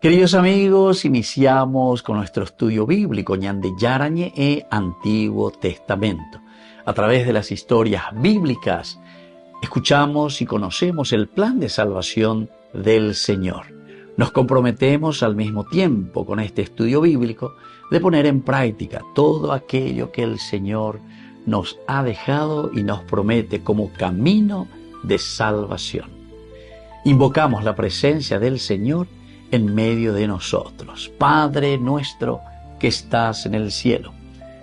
Queridos amigos, iniciamos con nuestro estudio bíblico Ñande Yarañe e Antiguo Testamento. A través de las historias bíblicas, escuchamos y conocemos el plan de salvación del Señor. Nos comprometemos al mismo tiempo con este estudio bíblico de poner en práctica todo aquello que el Señor nos ha dejado y nos promete como camino de salvación. Invocamos la presencia del Señor en medio de nosotros. Padre nuestro que estás en el cielo,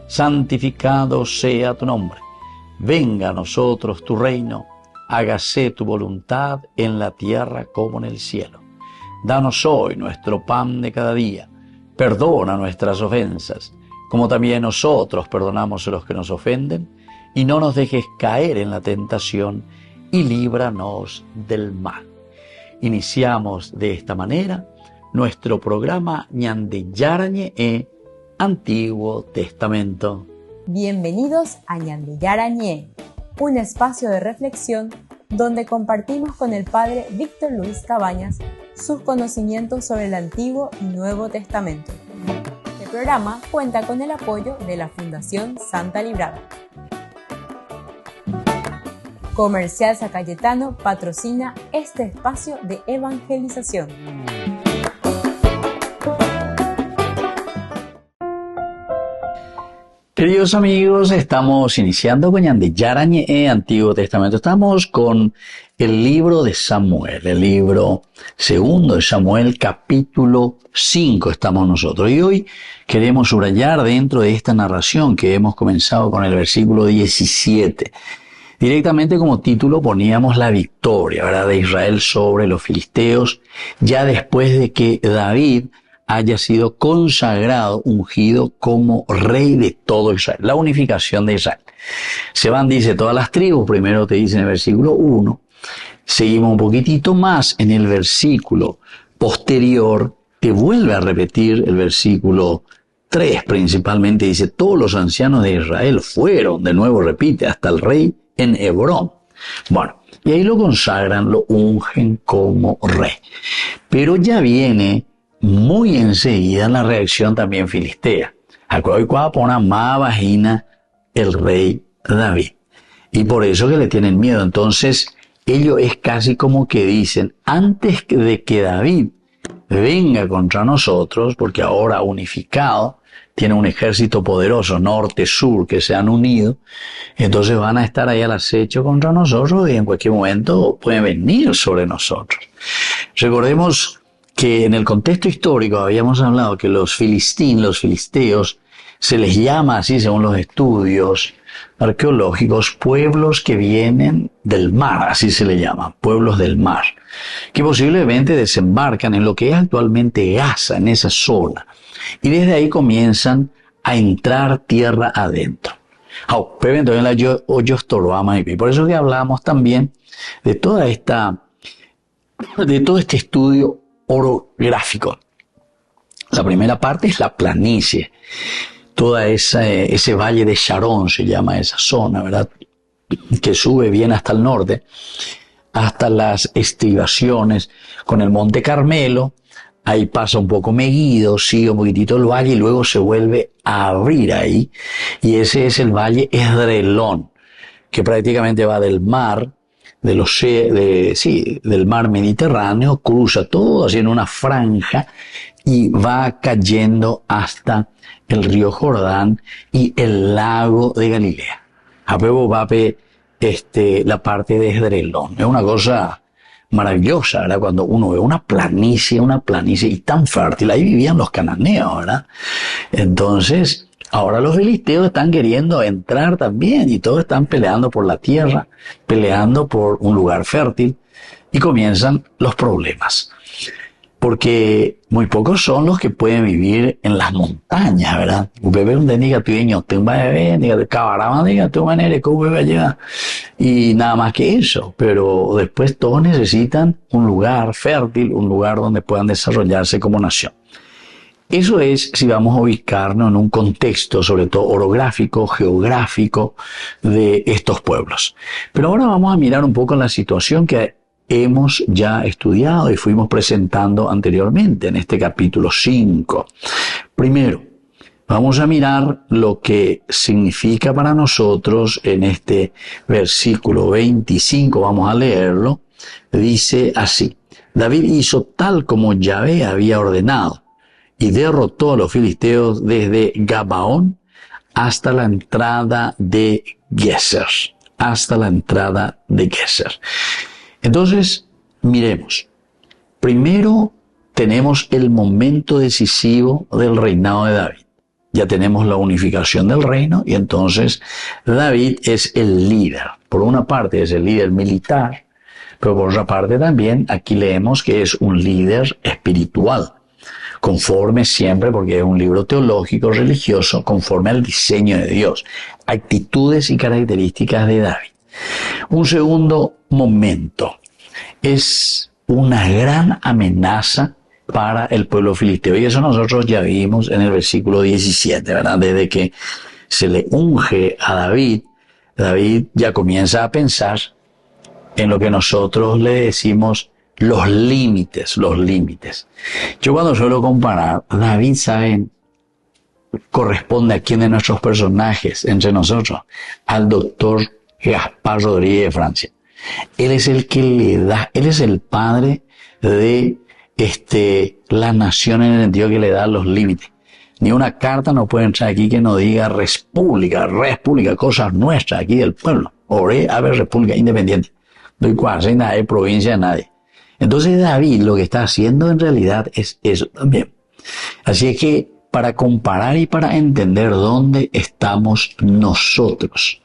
santificado sea tu nombre. Venga a nosotros tu reino, hágase tu voluntad en la tierra como en el cielo. Danos hoy nuestro pan de cada día. Perdona nuestras ofensas, como también nosotros perdonamos a los que nos ofenden, y no nos dejes caer en la tentación, y líbranos del mal. Iniciamos de esta manera nuestro programa Ñande Yarañe e Antiguo Testamento. Bienvenidos a Ñande Yarañe, un espacio de reflexión donde compartimos con el Padre Víctor Luis Cabañas sus conocimientos sobre el Antiguo y Nuevo Testamento. Este programa cuenta con el apoyo de la Fundación Santa Librada. Comercial San Cayetano patrocina este espacio de evangelización. Queridos amigos, estamos iniciando con Ñande Yarañe e Antiguo Testamento. Estamos con el libro de Samuel, el libro segundo de Samuel, capítulo 5 estamos nosotros. Y hoy queremos subrayar dentro de esta narración que hemos comenzado con el versículo 17. Directamente como título poníamos la victoria, ¿verdad?, de Israel sobre los filisteos, ya después de que David haya sido consagrado, ungido como rey de todo Israel, la unificación de Israel. Se van, dice, todas las tribus, primero te dice en el versículo 1, seguimos un poquitito más en el versículo posterior, te vuelve a repetir el versículo 3 principalmente, dice, todos los ancianos de Israel fueron, de nuevo repite, hasta el rey en Hebrón. Bueno, y ahí lo consagran, lo ungen como rey. Pero ya viene muy enseguida la reacción también filistea. Acuérdate cuando pone más vagina el rey David. Y por eso que le tienen miedo. Entonces, ellos es casi como que dicen, antes de que David venga contra nosotros, porque ahora unificado, tiene un ejército poderoso, norte-sur, que se han unido, entonces van a estar ahí al acecho contra nosotros y en cualquier momento pueden venir sobre nosotros. Recordemos que en el contexto histórico habíamos hablado que los filisteos, se les llama así según los estudios arqueológicos, pueblos que vienen del mar, así se le llama, pueblos del mar, que posiblemente desembarcan en lo que es actualmente Gaza, en esa zona, y desde ahí comienzan a entrar tierra adentro. Por eso que hablamos también de todo este estudio orográfico. La primera parte es la planicie, toda ese valle de Sharon se llama esa zona, ¿verdad?, que sube bien hasta el norte, hasta las estribaciones con el Monte Carmelo. Ahí pasa un poco Megiddo, sigue un poquitito el valle y luego se vuelve a abrir ahí. Y ese es el valle Esdrelón, que prácticamente va del mar, del mar Mediterráneo, cruza todo así en una franja y va cayendo hasta el río Jordán y el lago de Galilea. A luego va la parte de Esdrelón. Es una cosa maravillosa, ¿verdad? Cuando uno ve una planicie y tan fértil. Ahí vivían los cananeos, ¿verdad? Entonces, ahora los filisteos están queriendo entrar también y todos están peleando por la tierra, peleando por un lugar fértil y comienzan los problemas. Porque muy pocos son los que pueden vivir en las montañas, ¿verdad? Y nada más que eso. Pero después todos necesitan un lugar fértil, un lugar donde puedan desarrollarse como nación. Eso es si vamos a ubicarnos en un contexto, sobre todo orográfico, geográfico, de estos pueblos. Pero ahora vamos a mirar un poco la situación que hemos ya estudiado y fuimos presentando anteriormente en este capítulo 5. Primero, vamos a mirar lo que significa para nosotros en este versículo 25, vamos a leerlo. Dice así: David hizo tal como Yahvé había ordenado y derrotó a los filisteos desde Gabaón hasta la entrada de Geser. Entonces, miremos. Primero tenemos el momento decisivo del reinado de David. Ya tenemos la unificación del reino y entonces David es el líder. Por una parte es el líder militar, pero por otra parte también aquí leemos que es un líder espiritual, conforme siempre, porque es un libro teológico, religioso, conforme al diseño de Dios, actitudes y características de David. Un segundo momento es una gran amenaza para el pueblo filisteo, y eso nosotros ya vimos en el versículo 17, ¿verdad? Desde que se le unge a David, David ya comienza a pensar en lo que nosotros le decimos los límites. Yo cuando suelo comparar, David, ¿saben?, corresponde a quién de nuestros personajes entre nosotros, al doctor Gaspar Rodríguez de Francia. Él es el que le da, él es el padre de la nación, en el sentido que le da los límites. Ni una carta no puede entrar aquí que no diga república, cosas nuestras aquí del pueblo. Oré a ver república independiente. No hay nada de provincia de nadie. Entonces David lo que está haciendo en realidad es eso también. Así es que para comparar y para entender dónde estamos nosotros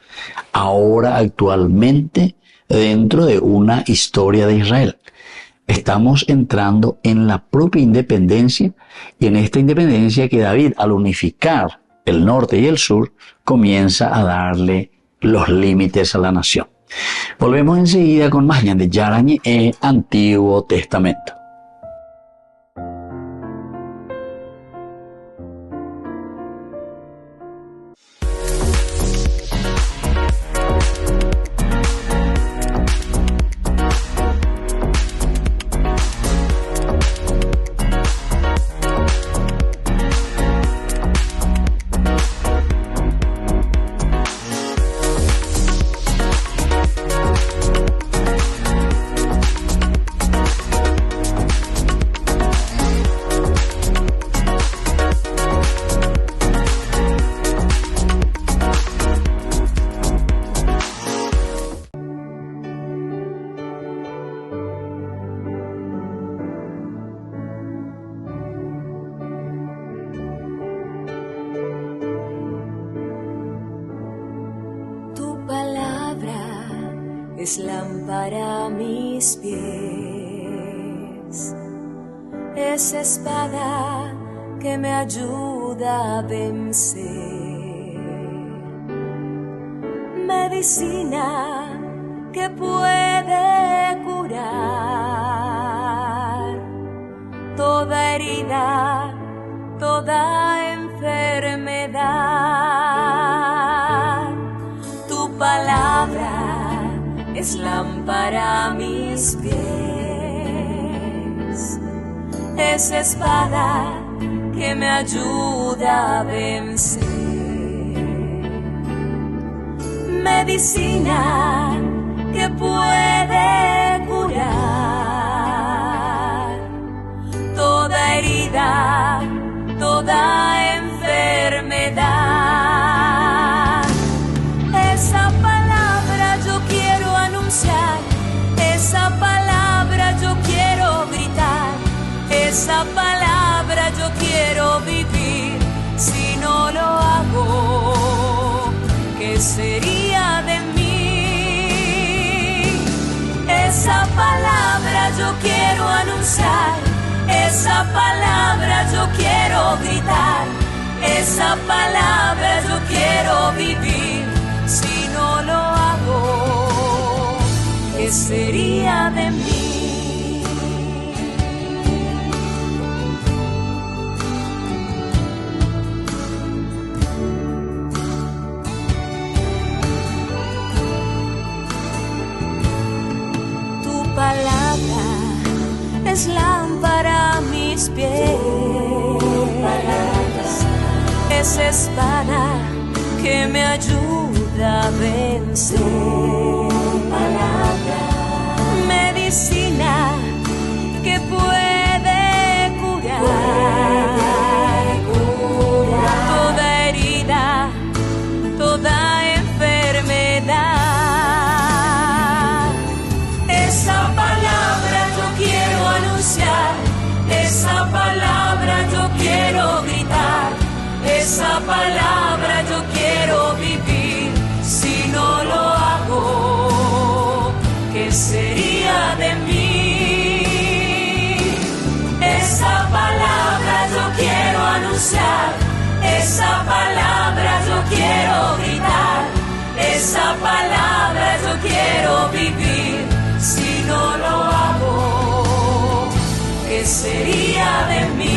ahora actualmente dentro de una historia de Israel, estamos entrando en la propia independencia, y en esta independencia que David, al unificar el norte y el sur, comienza a darle los límites a la nación. Volvemos enseguida con más de Yarañé, Antiguo Testamento. Es lámpara a mis pies, es espada que me ayuda a vencer, medicina que puede curar toda herida, toda enfermedad. Tu palabra es lámpara a mis pies, es espada que me ayuda a vencer, medicina que puede curar toda herida, toda enfermedad. Esa palabra yo quiero anunciar, esa palabra yo quiero gritar, esa palabra yo quiero vivir. Si no lo hago, ¿qué sería de mí? Esa palabra yo quiero anunciar, esa palabra yo quiero gritar, esa palabra yo quiero vivir. Si no lo hago, ¿qué sería de mí? Tu palabra veces vana que me ayuda a vencer. Palabra, medicina que puede curar toda herida, toda enfermedad. Esa palabra yo quiero anunciar, esa palabra yo quiero gritar, esa palabra yo quiero vivir. Si no lo hago, ¿qué sería de mí? Esa palabra yo quiero anunciar, esa palabra yo quiero gritar, esa palabra yo quiero vivir. Si no lo hago, ¿qué sería de mí?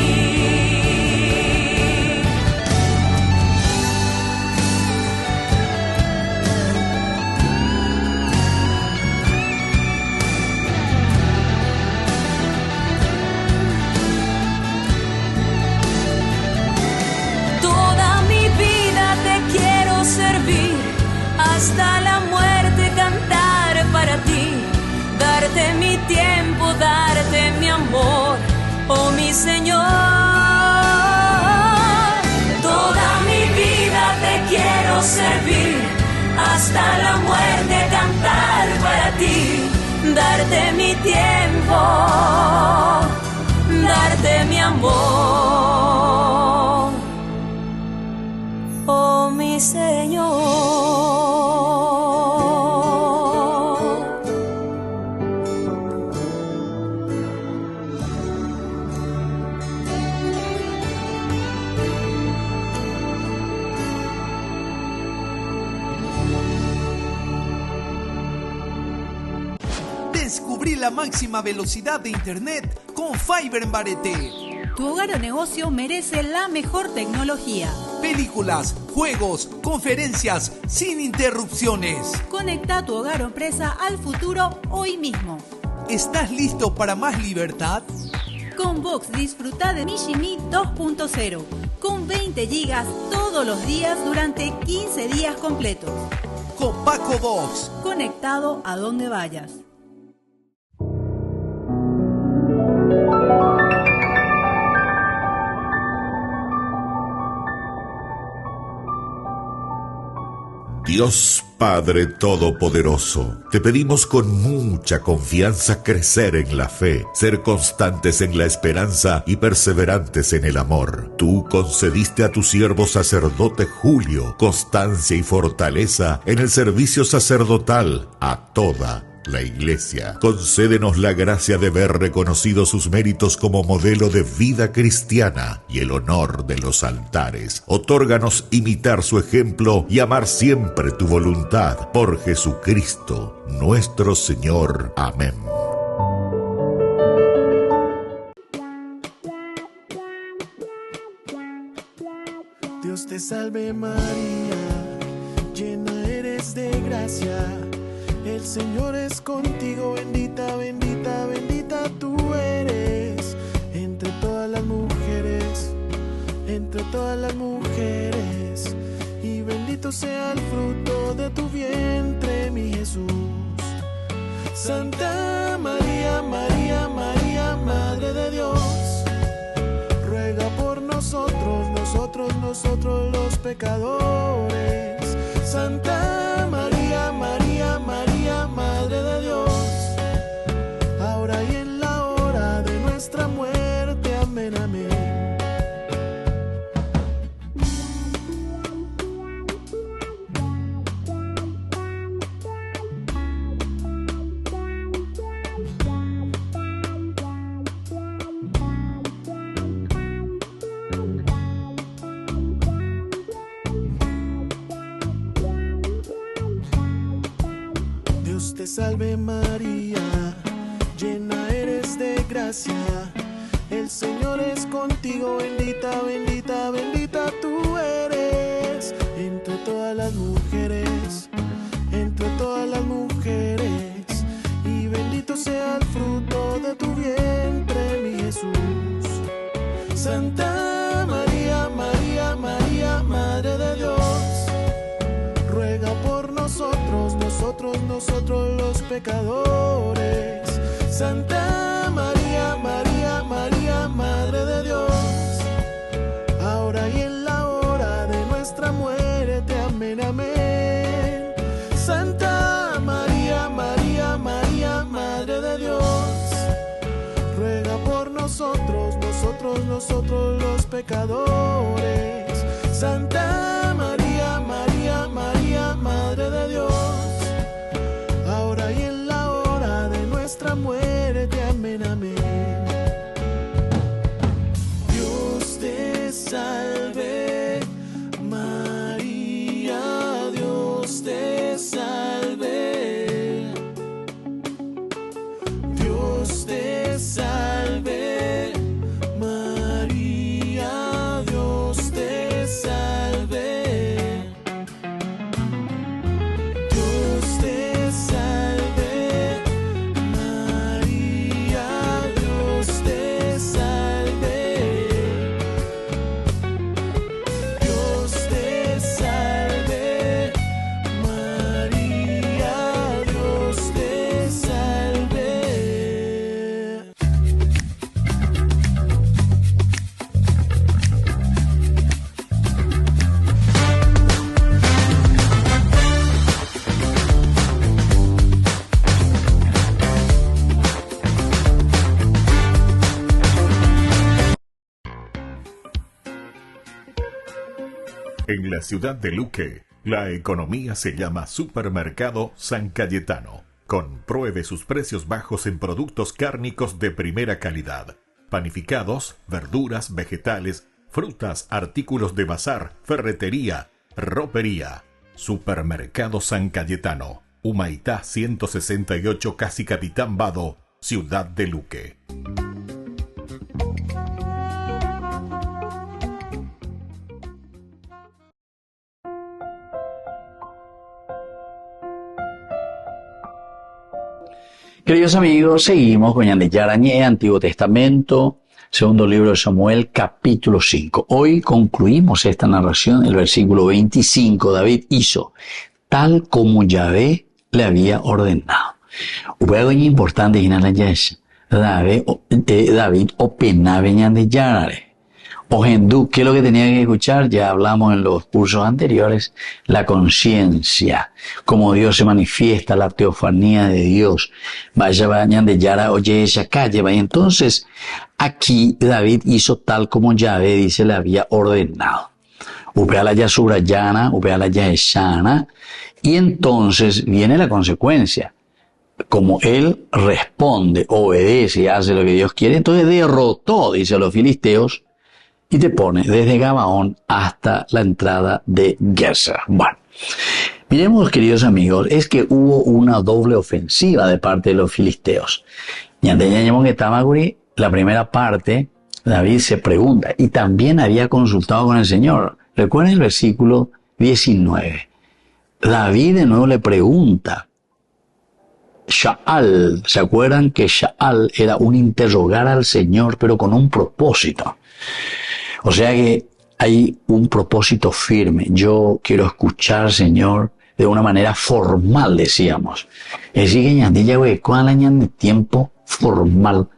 Servir hasta la muerte, cantar para ti, darte mi tiempo, darte mi amor, oh mi Señor. Toda mi vida te quiero servir, hasta la muerte cantar para ti, darte mi tiempo, darte mi amor, oh mi Señor. Descubrí la máxima velocidad de internet con Fiber en Barete. Tu hogar o negocio merece la mejor tecnología. Películas, juegos, conferencias, sin interrupciones. Conecta tu hogar o empresa al futuro hoy mismo. ¿Estás listo para más libertad? Con Vox disfruta de Mishimi 2.0, con 20 gigas todos los días durante 15 días completos. Con Paco Vox. Conectado a donde vayas. Dios Padre Todopoderoso, te pedimos con mucha confianza crecer en la fe, ser constantes en la esperanza y perseverantes en el amor. Tú concediste a tu siervo sacerdote Julio constancia y fortaleza en el servicio sacerdotal a toda la Iglesia. Concédenos la gracia de ver reconocidos sus méritos como modelo de vida cristiana y el honor de los altares. Otórganos imitar su ejemplo y amar siempre tu voluntad. Por Jesucristo, nuestro Señor. Amén. Dios te salve María, llena eres de gracia. El Señor es contigo, bendita, bendita, bendita tú eres entre todas las mujeres, y bendito sea el fruto de tu vientre, mi Jesús. Santa María, María, María, Madre de Dios, ruega por nosotros, nosotros los pecadores. Santa María, María, María, Madre de Dios, ahora y en la hora de nuestra muerte. Amén, amén. Dios te salve María, llena eres de gracia, el Señor es contigo, bendita, bendita, bendita tú eres entre todas las mujeres, y bendito sea el fruto de tu vientre, mi Jesús. Santa María, María, María, nosotros los pecadores. Santa María, María, María, Madre de Dios, ahora y en la hora de nuestra muerte. Amén, amén. Santa María, María, María, Madre de Dios, ruega por nosotros, nosotros los pecadores. Santa María, María, María, Madre de Dios, ahora y en la hora de nuestra muerte. Amén, amén. Dios te salve, María, Dios te salve. Dios te salve, María, Dios te salve. Dios te salve, María, Dios te salve. Dios te salve, María, Dios te salve. En la ciudad de Luque, la economía se llama Supermercado San Cayetano. Compruebe sus precios bajos en productos cárnicos de primera calidad. Panificados, verduras, vegetales, frutas, artículos de bazar, ferretería, ropería. Supermercado San Cayetano, Humaitá 168, Casi Capitán Vado, ciudad de Luque. Queridos amigos, seguimos con Ñande Yarañé, Antiguo Testamento, segundo libro de Samuel, capítulo 5. Hoy concluimos esta narración, el versículo 25. David hizo tal como Yahvé le había ordenado. Hubo algo importante en la Yesha. David opinaba Ñande Yarare. Ojendu, ¿qué es lo que tenía que escuchar? Ya hablamos en los cursos anteriores, la conciencia, cómo Dios se manifiesta, la teofanía de Dios. Vaya, vayan de Yara, oye esa calle, vaya. Entonces, aquí David hizo tal como Yahvé, dice, le había ordenado. Upeala ya subrayana, upeala ya esana, y entonces viene la consecuencia. Como él responde, obedece y hace lo que Dios quiere, entonces derrotó, dice, a los filisteos, y te pone desde Gabaón hasta la entrada de Geser. Bueno, miremos, queridos amigos, es que hubo una doble ofensiva de parte de los filisteos. La primera parte, David se pregunta, y también había consultado con el Señor. Recuerden el versículo 19. David de nuevo le pregunta, Sha'al, ¿se acuerdan que Sha'al era un interrogar al Señor, pero con un propósito? O sea que hay un propósito firme. Yo quiero escuchar, Señor, de una manera formal, decíamos. Es decir, que Ñandilla, ¿cuál año de tiempo formal?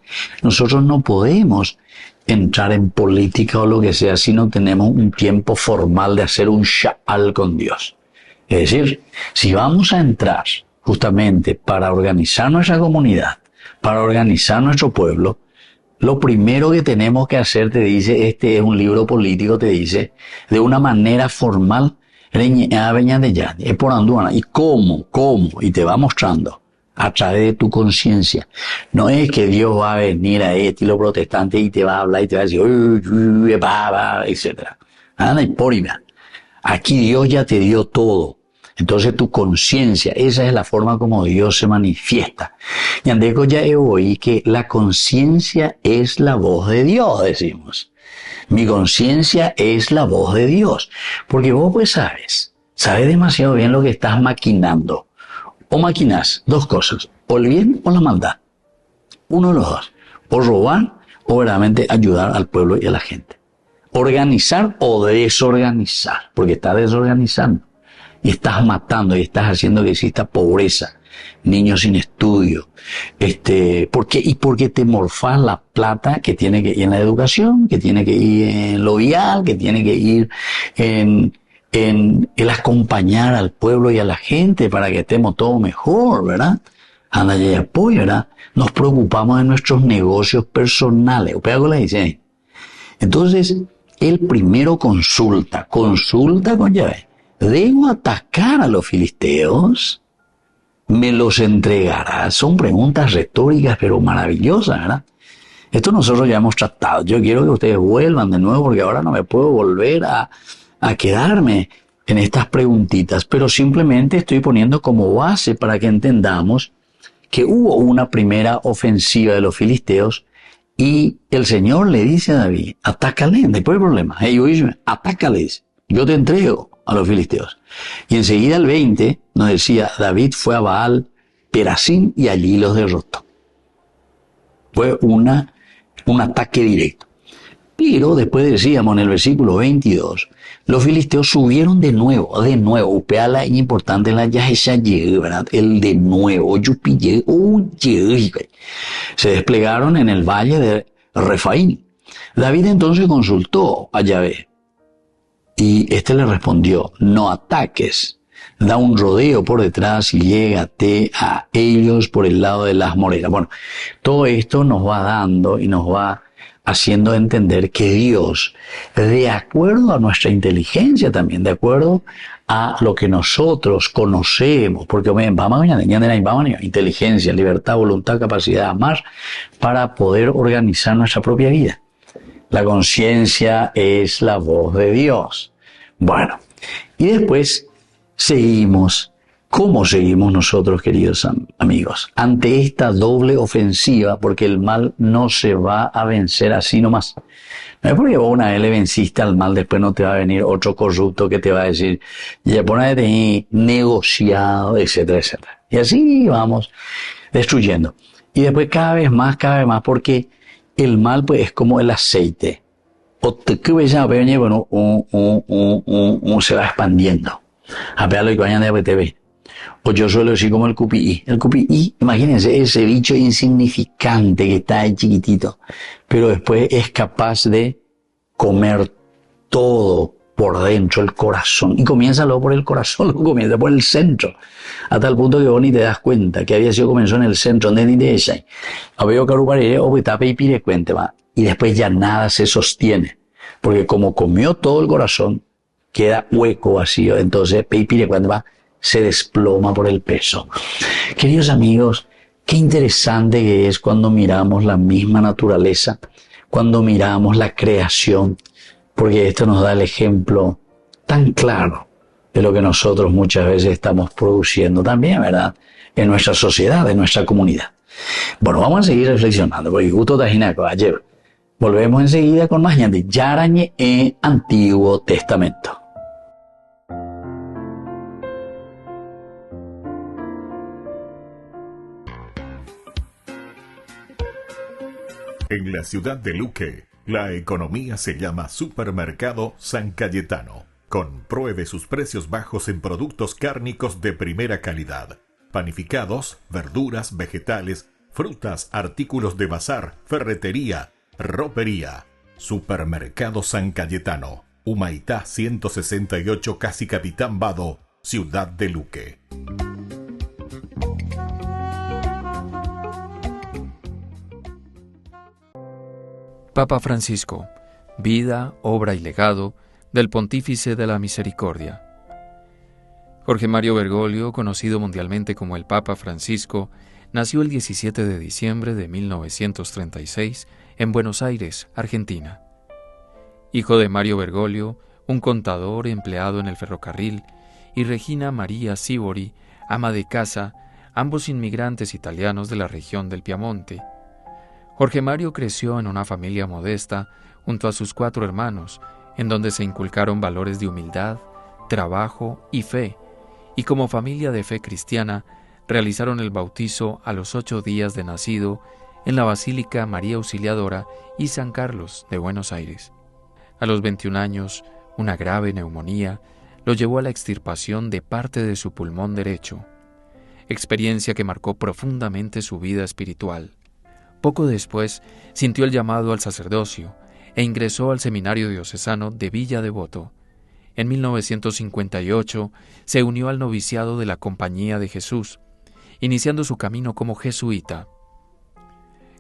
Nosotros no podemos entrar en política o lo que sea si no tenemos un tiempo formal de hacer un sha'al con Dios. Es decir, si vamos a entrar justamente para organizar nuestra comunidad, para organizar nuestro pueblo, lo primero que tenemos que hacer, te dice, este es un libro político, te dice, de una manera formal, es por Anduana. ¿Y cómo? Y te va mostrando a través de tu conciencia. No es que Dios va a venir a estilo protestante y te va a hablar y te va a decir, etc. Aquí Dios ya te dio todo. Entonces tu conciencia, esa es la forma como Dios se manifiesta. Y andeco ya he oído que la conciencia es la voz de Dios, decimos. Mi conciencia es la voz de Dios. Porque vos pues sabes demasiado bien lo que estás maquinando. O maquinas dos cosas, o el bien o la maldad. Uno de los dos. O robar o verdaderamente ayudar al pueblo y a la gente. Organizar o desorganizar, porque estás desorganizando. Y estás matando y estás haciendo que exista pobreza, niños sin estudio. ¿Por qué? Y porque te morfás la plata que tiene que ir en la educación, que tiene que ir en lo vial, que tiene que ir en el acompañar al pueblo y a la gente para que estemos todos mejor, ¿verdad? Anda y apoyo, ¿verdad? Nos preocupamos de nuestros negocios personales. Entonces, él primero consulta con Yahvé. ¿Debo atacar a los filisteos? ¿Me los entregará? Son preguntas retóricas, pero maravillosas, ¿verdad? Esto nosotros ya hemos tratado. Yo quiero que ustedes vuelvan de nuevo, porque ahora no me puedo volver a quedarme en estas preguntitas, pero simplemente estoy poniendo como base para que entendamos que hubo una primera ofensiva de los filisteos y el Señor le dice a David, atácale, después del problema. Atácales, yo te entrego a los filisteos. Y enseguida el 20 nos decía, David fue a Baal Perasim y allí los derrotó. Fue un ataque directo. Pero después decíamos en el versículo 22, los filisteos subieron de nuevo, upeala importante la Yaheshayeh, ¿verdad? El de nuevo, se desplegaron en el valle de Refaim. David entonces consultó a Yahvé y este le respondió, no ataques, da un rodeo por detrás y llégate a ellos por el lado de las moreras. Bueno, todo esto nos va dando y nos va haciendo entender que Dios, de acuerdo a nuestra inteligencia también, de acuerdo a lo que nosotros conocemos, porque vamos a inteligencia, libertad, voluntad, capacidad de amar, para poder organizar nuestra propia vida. La conciencia es la voz de Dios. Bueno, y después seguimos. ¿Cómo seguimos nosotros, queridos amigos? Ante esta doble ofensiva, porque el mal no se va a vencer así nomás. No es porque vos una vez le venciste al mal, después no te va a venir otro corrupto que te va a decir, ya por ahí te negociado, etcétera, etcétera. Y así vamos destruyendo. Y después cada vez más, porque el mal pues es como el aceite. Se va expandiendo. A pegar lo que vayan de TV. O yo suelo decir como el cupií. El cupií, imagínense, ese bicho insignificante que está ahí chiquitito, pero después es capaz de comer todo por dentro, el corazón. Y comienza luego por el corazón, comienza por el centro. Hasta el punto que vos ni te das cuenta que había sido comenzó en el centro, donde ni de esa. Había caruparé, o tape y pire cuente, va. Y después ya nada se sostiene. Porque como comió todo el corazón, queda hueco, vacío. Entonces, pire cuente va, se desploma por el peso. Queridos amigos, qué interesante que es cuando miramos la misma naturaleza, cuando miramos la creación, porque esto nos da el ejemplo tan claro de lo que nosotros muchas veces estamos produciendo también, ¿verdad? En nuestra sociedad, en nuestra comunidad. Bueno, vamos a seguir reflexionando, porque justo Tajinaco, ayer. Volvemos enseguida con más de Yarañe en Antiguo Testamento. En la ciudad de Luque, la economía se llama Supermercado San Cayetano. Compruebe sus precios bajos en productos cárnicos de primera calidad. Panificados, verduras, vegetales, frutas, artículos de bazar, ferretería, ropería. Supermercado San Cayetano. Humaitá 168, Casi Capitán Vado, ciudad de Luque. Papa Francisco, vida, obra y legado del Pontífice de la Misericordia. Jorge Mario Bergoglio, conocido mundialmente como el Papa Francisco, nació el 17 de diciembre de 1936 en Buenos Aires, Argentina. Hijo de Mario Bergoglio, un contador empleado en el ferrocarril, y Regina María Sibori, ama de casa, ambos inmigrantes italianos de la región del Piamonte. Jorge Mario creció en una familia modesta junto a sus 4 hermanos, en donde se inculcaron valores de humildad, trabajo y fe, y como familia de fe cristiana realizaron el bautizo a los 8 días de nacido en la Basílica María Auxiliadora y San Carlos de Buenos Aires. A los 21 años, una grave neumonía lo llevó a la extirpación de parte de su pulmón derecho. experiencia que marcó profundamente su vida espiritual. Poco después sintió el llamado al sacerdocio e ingresó al seminario diocesano de Villa Devoto. En 1958 se unió al noviciado de la Compañía de Jesús, iniciando su camino como jesuita.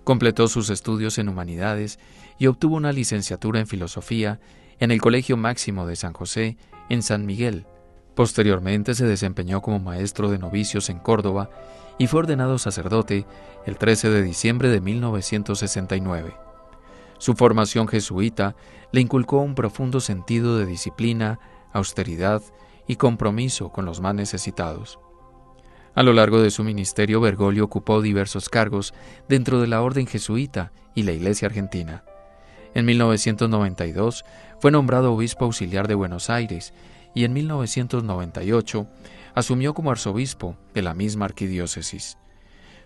Completó sus estudios en humanidades y obtuvo una licenciatura en filosofía en el Colegio Máximo de San José en San Miguel. Posteriormente se desempeñó como maestro de novicios en Córdoba y fue ordenado sacerdote el 13 de diciembre de 1969. Su formación jesuita le inculcó un profundo sentido de disciplina, austeridad y compromiso con los más necesitados. A lo largo de su ministerio, Bergoglio ocupó diversos cargos dentro de la orden jesuita y la Iglesia argentina. En 1992 fue nombrado obispo auxiliar de Buenos Aires y en 1998 asumió como arzobispo de la misma arquidiócesis.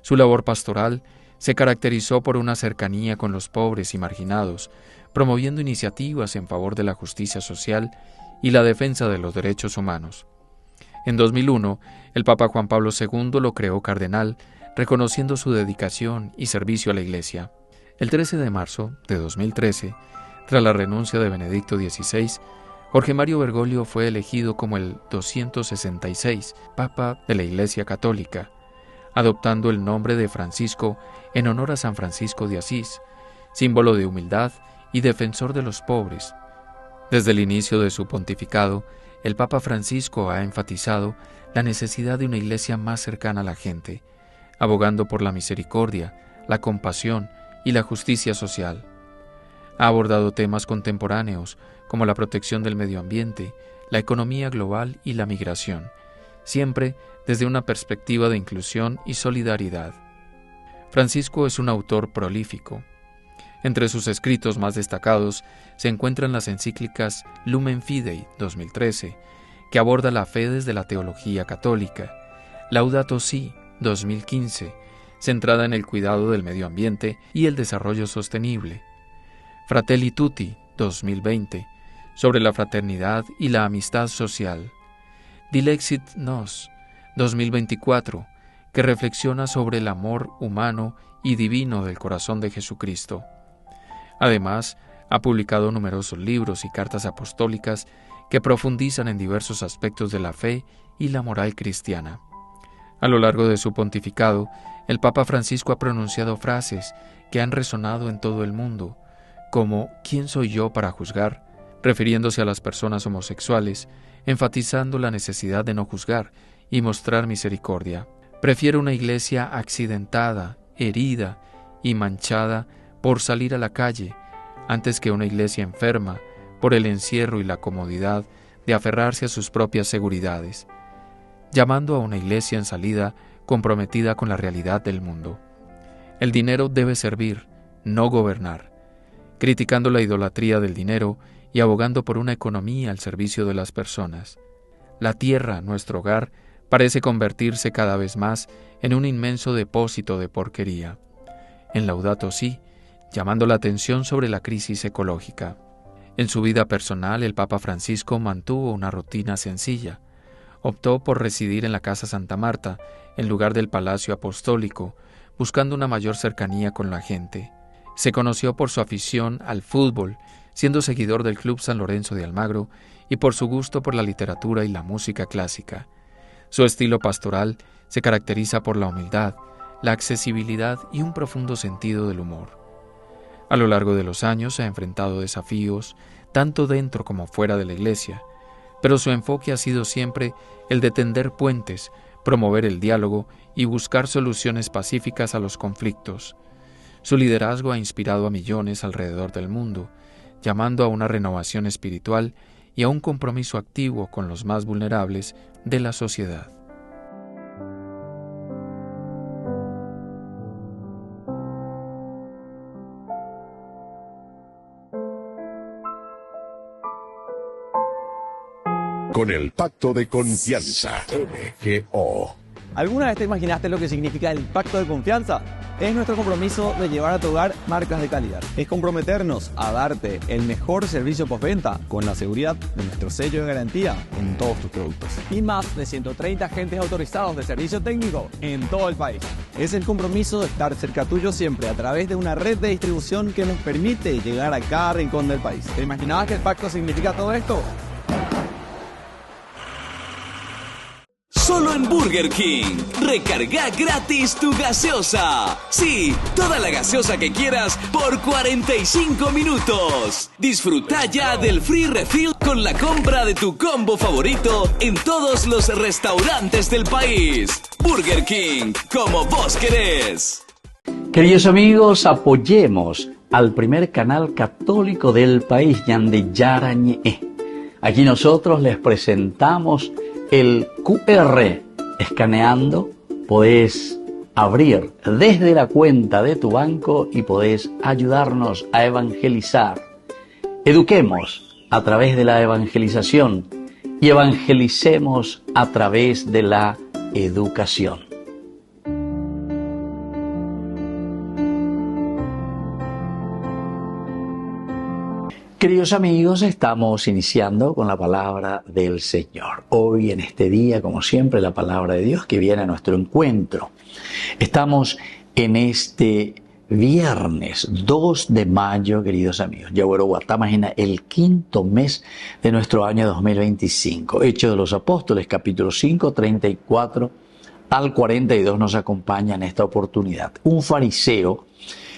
Su labor pastoral se caracterizó por una cercanía con los pobres y marginados, promoviendo iniciativas en favor de la justicia social y la defensa de los derechos humanos. En 2001, el Papa Juan Pablo II lo creó cardenal, reconociendo su dedicación y servicio a la Iglesia. El 13 de marzo de 2013, tras la renuncia de Benedicto XVI, Jorge Mario Bergoglio fue elegido como el 266 Papa de la Iglesia Católica, adoptando el nombre de Francisco en honor a San Francisco de Asís, símbolo de humildad y defensor de los pobres. Desde el inicio de su pontificado, el Papa Francisco ha enfatizado la necesidad de una iglesia más cercana a la gente, abogando por la misericordia, la compasión y la justicia social. Ha abordado temas contemporáneos como la protección del medio ambiente, la economía global y la migración, siempre desde una perspectiva de inclusión y solidaridad. Francisco es un autor prolífico. Entre sus escritos más destacados se encuentran las encíclicas Lumen Fidei 2013, que aborda la fe desde la teología católica, Laudato Si 2015, centrada en el cuidado del medio ambiente y el desarrollo sostenible, Fratelli Tutti 2020, sobre la fraternidad y la amistad social, Dilexit Nos 2024, que reflexiona sobre el amor humano y divino del corazón de Jesucristo. Además, ha publicado numerosos libros y cartas apostólicas que profundizan en diversos aspectos de la fe y la moral cristiana. A lo largo de su pontificado, el Papa Francisco ha pronunciado frases que han resonado en todo el mundo, como ¿quién soy yo para juzgar?, refiriéndose a las personas homosexuales, enfatizando la necesidad de no juzgar y mostrar misericordia. Prefiero una iglesia accidentada, herida y manchada por salir a la calle, antes que una iglesia enferma por el encierro y la comodidad de aferrarse a sus propias seguridades, llamando a una iglesia en salida comprometida con la realidad del mundo. El dinero debe servir, no gobernar, criticando la idolatría del dinero y abogando por una economía al servicio de las personas. La tierra, nuestro hogar, parece convertirse cada vez más en un inmenso depósito de porquería. En Laudato Si, llamando la atención sobre la crisis ecológica. En su vida personal, el Papa Francisco mantuvo una rutina sencilla. Optó por residir en la Casa Santa Marta, en lugar del Palacio Apostólico, buscando una mayor cercanía con la gente. Se conoció por su afición al fútbol, siendo seguidor del Club San Lorenzo de Almagro, y por su gusto por la literatura y la música clásica. Su estilo pastoral se caracteriza por la humildad, la accesibilidad y un profundo sentido del humor. A lo largo de los años se ha enfrentado desafíos, tanto dentro como fuera de la Iglesia, pero su enfoque ha sido siempre el de tender puentes, promover el diálogo y buscar soluciones pacíficas a los conflictos. Su liderazgo ha inspirado a millones alrededor del mundo, llamando a una renovación espiritual y a un compromiso activo con los más vulnerables de la sociedad. Con el Pacto de Confianza, MGO. ¿Alguna vez te imaginaste lo que significa el Pacto de Confianza? Es nuestro compromiso de llevar a tu hogar marcas de calidad. Es comprometernos a darte el mejor servicio postventa con la seguridad de nuestro sello de garantía en todos tus productos. Y más de 130 agentes autorizados de servicio técnico en todo el país. Es el compromiso de estar cerca tuyo siempre a través de una red de distribución que nos permite llegar a cada rincón del país. ¿Te imaginabas que el pacto significa todo esto? Solo en Burger King. Recarga gratis tu gaseosa. Sí, toda la gaseosa que quieras por 45 minutos. Disfruta ya del free refill con la compra de tu combo favorito en todos los restaurantes del país. Burger King, como vos querés. Queridos amigos, apoyemos al primer canal católico del país, Ñande Yarañe. Aquí nosotros les presentamos el QR. Escaneando podés abrir desde la cuenta de tu banco y podés ayudarnos a evangelizar. Eduquemos a través de la evangelización y evangelicemos a través de la educación. Queridos amigos, estamos iniciando con la palabra del Señor. Hoy, en este día, como siempre, la palabra de Dios que viene a nuestro encuentro. Estamos en este viernes 2 de mayo, queridos amigos. Yaguaroguatamajina, el quinto mes de nuestro año 2025. Hechos de los Apóstoles, capítulo 5, 34 al 42 nos acompaña en esta oportunidad. Un fariseo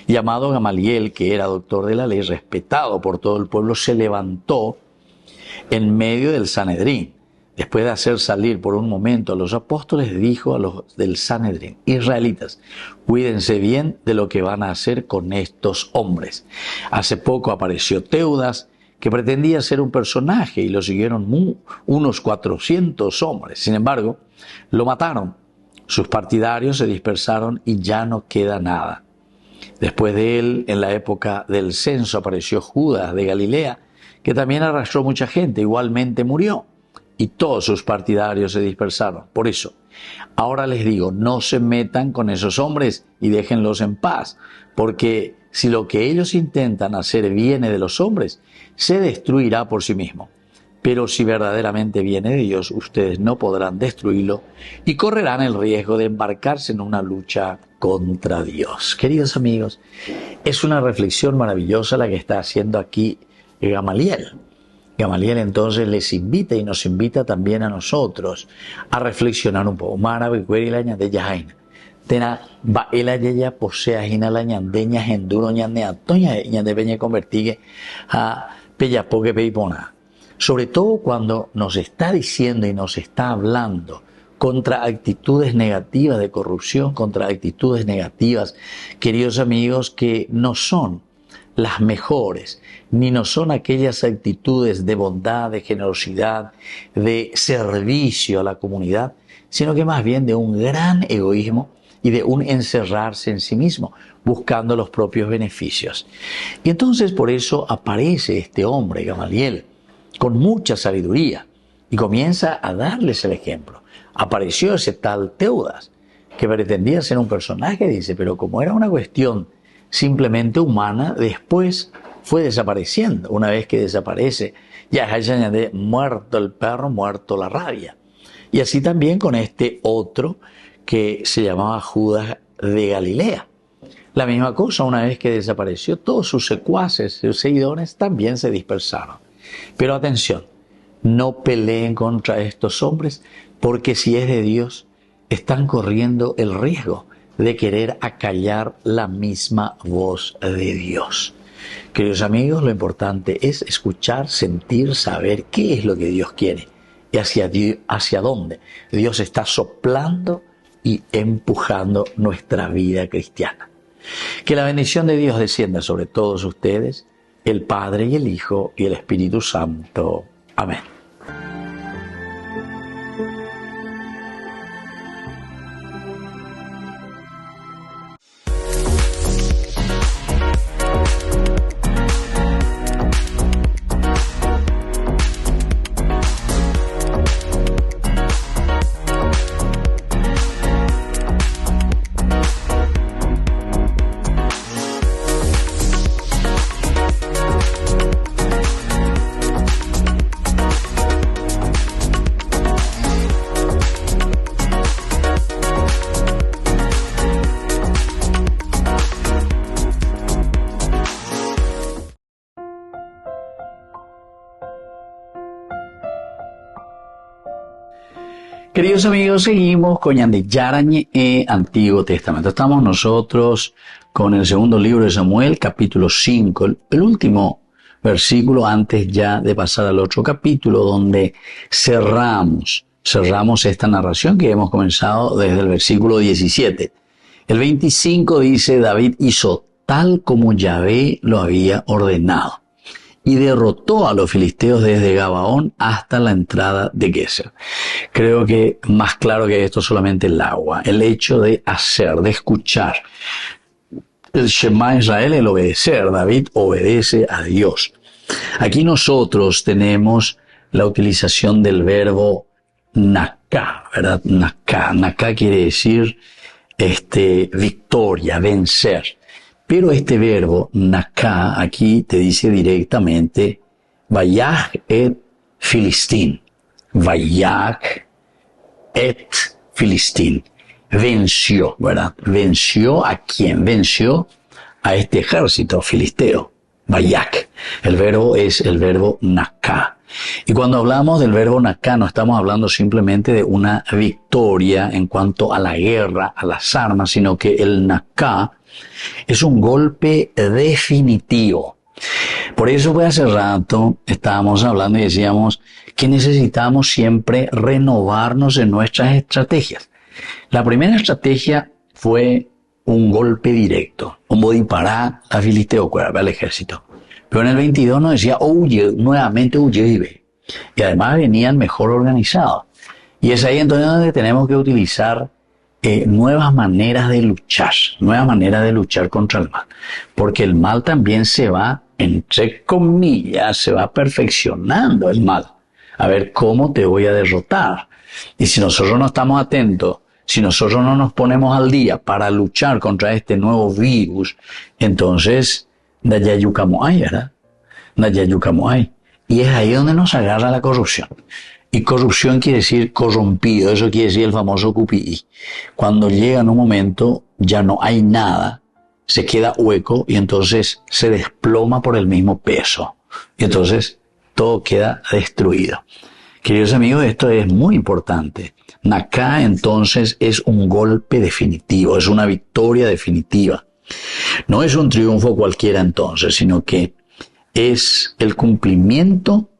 llamado Gamaliel, que era doctor de la ley, respetado por todo el pueblo, se levantó en medio del Sanedrín. Después de hacer salir por un momento a los apóstoles, dijo a los del Sanedrín: israelitas, cuídense bien de lo que van a hacer con estos hombres. Hace poco apareció Teudas, que pretendía ser un personaje, y lo siguieron unos 400 hombres. Sin embargo, lo mataron. Sus partidarios se dispersaron y ya no queda nada. Después de él, en la época del censo, apareció Judas de Galilea, que también arrastró mucha gente, igualmente murió, y todos sus partidarios se dispersaron. Por eso, ahora les digo, no se metan con esos hombres y déjenlos en paz, porque si lo que ellos intentan hacer viene de los hombres, se destruirá por sí mismo. Pero si verdaderamente viene de Dios, ustedes no podrán destruirlo y correrán el riesgo de embarcarse en una lucha contra Dios. Queridos amigos, es una reflexión maravillosa la que está haciendo aquí Gamaliel. Gamaliel entonces les invita y nos invita también a nosotros a reflexionar un poco. Mara la ñande yajaina. Tena va el ayaya posea jina la ñandeña enduro ñande atoña ñande peña convertigue a peyapoque peipona. Sobre todo cuando nos está diciendo y nos está hablando contra actitudes negativas de corrupción, contra actitudes negativas, queridos amigos, que no son las mejores, ni no son aquellas actitudes de bondad, de generosidad, de servicio a la comunidad, sino que más bien de un gran egoísmo y de un encerrarse en sí mismo, buscando los propios beneficios. Y entonces por eso aparece este hombre, Gamaliel, con mucha sabiduría, y comienza a darles el ejemplo. Apareció ese tal Teudas, que pretendía ser un personaje, dice, pero como era una cuestión simplemente humana, después fue desapareciendo. Una vez que desaparece, ya añade muerto el perro, muerto la rabia. Y así también con este otro que se llamaba Judas de Galilea. La misma cosa, una vez que desapareció, todos sus secuaces, sus seguidores también se dispersaron. Pero atención, no peleen contra estos hombres, porque si es de Dios, están corriendo el riesgo de querer acallar la misma voz de Dios. Queridos amigos, lo importante es escuchar, sentir, saber qué es lo que Dios quiere y hacia dónde Dios está soplando y empujando nuestra vida cristiana. Que la bendición de Dios descienda sobre todos ustedes, el Padre y el Hijo y el Espíritu Santo. Amén. Queridos amigos, seguimos con Ñande Yarañe Antiguo Testamento. Estamos nosotros con el segundo libro de Samuel, capítulo 5, el último versículo antes ya de pasar al otro capítulo, donde cerramos esta narración que hemos comenzado desde el versículo 17. El 25 dice: David hizo tal como Yahvé lo había ordenado, y derrotó a los filisteos desde Gabaón hasta la entrada de Geser. Creo que más claro que esto solamente el agua, el hecho de hacer, de escuchar. El Shema Israel, el obedecer. David obedece a Dios. Aquí nosotros tenemos la utilización del verbo naká, ¿verdad? Naká quiere decir victoria, vencer. Pero este verbo, naká, aquí te dice directamente, vayach et Filistín. Vayach et Filistín. Venció, ¿verdad? ¿Venció a quién? Venció a este ejército filisteo. Vayach. El verbo es el verbo naká. Y cuando hablamos del verbo naká, no estamos hablando simplemente de una victoria en cuanto a la guerra, a las armas, sino que el naká es un golpe definitivo. Por eso pues hace rato estábamos hablando y decíamos que necesitamos siempre renovarnos en nuestras estrategias. La primera estrategia fue un golpe directo, un bodhipará a filisteo, al ejército. Pero en el 22 nos decía, huye, nuevamente huye y ve. Y además venían mejor organizados. Y es ahí entonces donde tenemos que utilizar nuevas maneras de luchar contra el mal. Porque el mal también se va, entre comillas, se va perfeccionando el mal. A ver cómo te voy a derrotar. Y si nosotros no estamos atentos, si nosotros no nos ponemos al día para luchar contra este nuevo virus, entonces, Nayayukamoay, ¿verdad? Nayayukamoay. Y es ahí donde nos agarra la corrupción. Y corrupción quiere decir corrompido, eso quiere decir el famoso QPI. Cuando llega en un momento, ya no hay nada, se queda hueco y entonces se desploma por el mismo peso. Y entonces todo queda destruido. Queridos amigos, esto es muy importante. Naká entonces es un golpe definitivo, es una victoria definitiva. No es un triunfo cualquiera entonces, sino que es el cumplimiento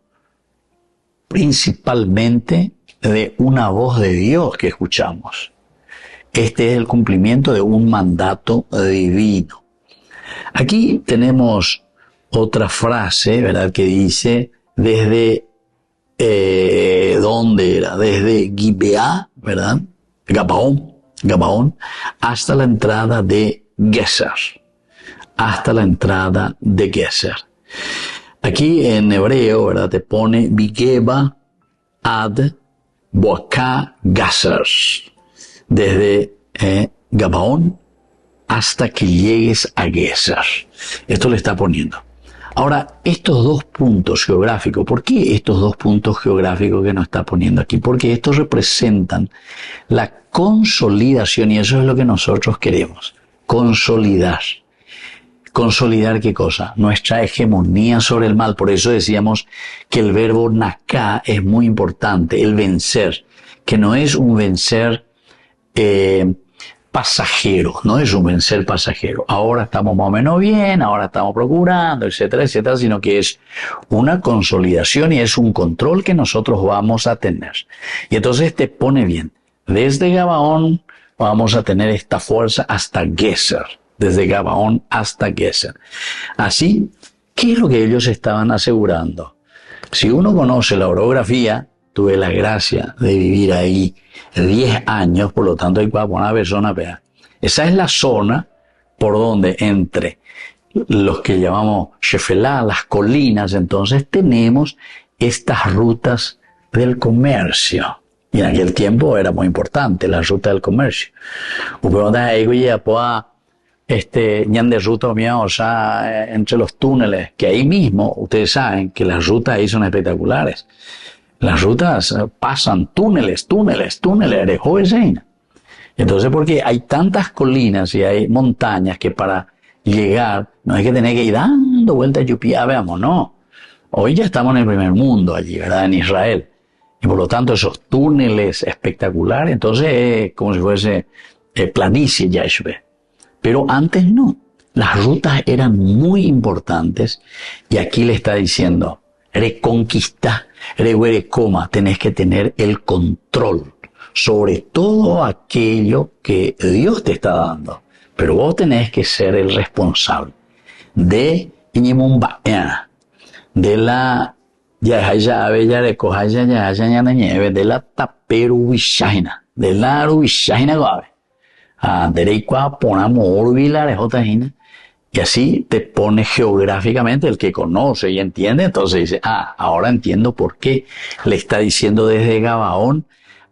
principalmente de una voz de Dios que escuchamos. Este es el cumplimiento de un mandato divino. Aquí tenemos otra frase, ¿verdad?, que dice desde ¿dónde era? Desde Gibeá, ¿verdad? Gabaón, hasta la entrada de Geser. Hasta la entrada de Geser. Aquí en hebreo, ¿verdad?, te pone Bigeba ad Boaká Geser. Desde Gabaón hasta que llegues a Geser. Esto le está poniendo. Ahora, estos dos puntos geográficos, ¿por qué estos dos puntos geográficos que nos está poniendo aquí? Porque estos representan la consolidación, y eso es lo que nosotros queremos, consolidar. ¿Consolidar qué cosa? Nuestra hegemonía sobre el mal. Por eso decíamos que el verbo naká es muy importante, el vencer, que no es un vencer pasajero, no es un vencer pasajero. Ahora estamos más o menos bien, ahora estamos procurando, etcétera, etcétera, sino que es una consolidación y es un control que nosotros vamos a tener. Y entonces te pone bien. Desde Gabaón vamos a tener esta fuerza hasta Geser. Desde Gabaón hasta Geser. Así, ¿qué es lo que ellos estaban asegurando? Si uno conoce la orografía, tuve la gracia de vivir ahí 10 años, por lo tanto hay una persona, vea. Esa es la zona por donde entre los que llamamos Shefelá, las colinas, entonces tenemos estas rutas del comercio. Y en aquel tiempo era muy importante la ruta del comercio. Ñande ruta mía, o sea, entre los túneles, que ahí mismo, ustedes saben que las rutas ahí son espectaculares. Las rutas pasan túneles, entonces porque hay tantas colinas y hay montañas que para llegar, no hay que tener que ir dando vueltas a Yupía, veamos, no. Hoy ya estamos en el primer mundo allí, ¿verdad? En Israel. Y por lo tanto esos túneles espectaculares, entonces es como si fuese planicie ya eso. Pero antes no. Las rutas eran muy importantes y aquí le está diciendo, reconquista, coma, tenés que tener el control sobre todo aquello que Dios te está dando. Pero vos tenés que ser el responsable de la de la taperuvishaina, de la ruvishaina guave. Dereikwa ponamos orbilar y así te pone geográficamente el que conoce y entiende, entonces dice, ahora entiendo por qué le está diciendo desde Gabaón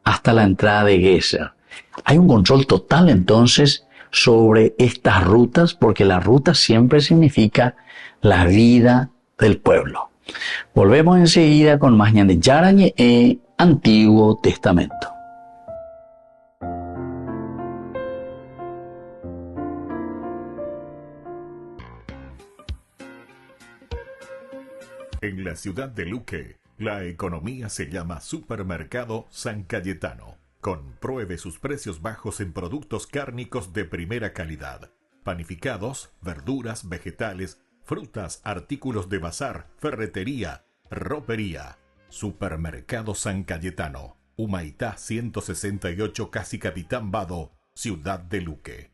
hasta la entrada de Geser. Hay un control total entonces sobre estas rutas, porque la ruta siempre significa la vida del pueblo. Volvemos enseguida con más Ñande Yarañe Antiguo Testamento. En la ciudad de Luque, la economía se llama Supermercado San Cayetano. Compruebe sus precios bajos en productos cárnicos de primera calidad. Panificados, verduras, vegetales, frutas, artículos de bazar, ferretería, ropería. Supermercado San Cayetano, Humaitá 168, Casi Capitán Vado, ciudad de Luque.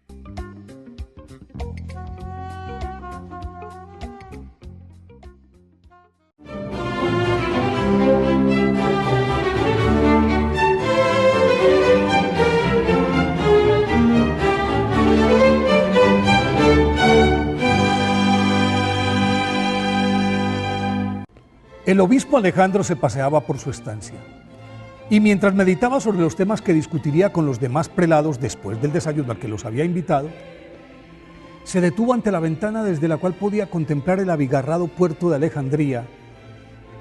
El obispo Alejandro se paseaba por su estancia y mientras meditaba sobre los temas que discutiría con los demás prelados después del desayuno al que los había invitado, se detuvo ante la ventana desde la cual podía contemplar el abigarrado puerto de Alejandría,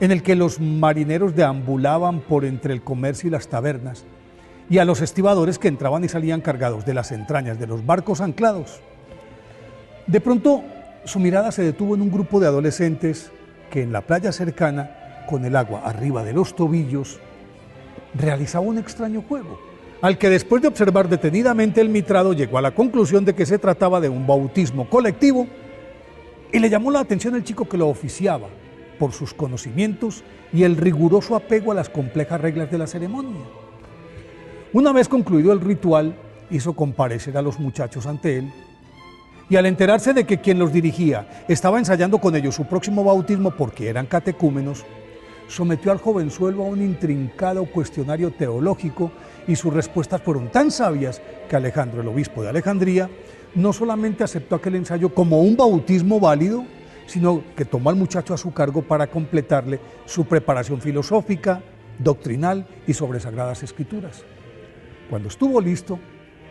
en el que los marineros deambulaban por entre el comercio y las tabernas, y a los estibadores que entraban y salían cargados de las entrañas de los barcos anclados. De pronto, su mirada se detuvo en un grupo de adolescentes que en la playa cercana, con el agua arriba de los tobillos, realizaba un extraño juego, al que después de observar detenidamente el mitrado llegó a la conclusión de que se trataba de un bautismo colectivo y le llamó la atención el chico que lo oficiaba por sus conocimientos y el riguroso apego a las complejas reglas de la ceremonia. Una vez concluido el ritual, hizo comparecer a los muchachos ante él y al enterarse de que quien los dirigía estaba ensayando con ellos su próximo bautismo porque eran catecúmenos, sometió al jovenzuelo a un intrincado cuestionario teológico y sus respuestas fueron tan sabias que Alejandro, el obispo de Alejandría, no solamente aceptó aquel ensayo como un bautismo válido, sino que tomó al muchacho a su cargo para completarle su preparación filosófica, doctrinal y sobre sagradas escrituras. Cuando estuvo listo,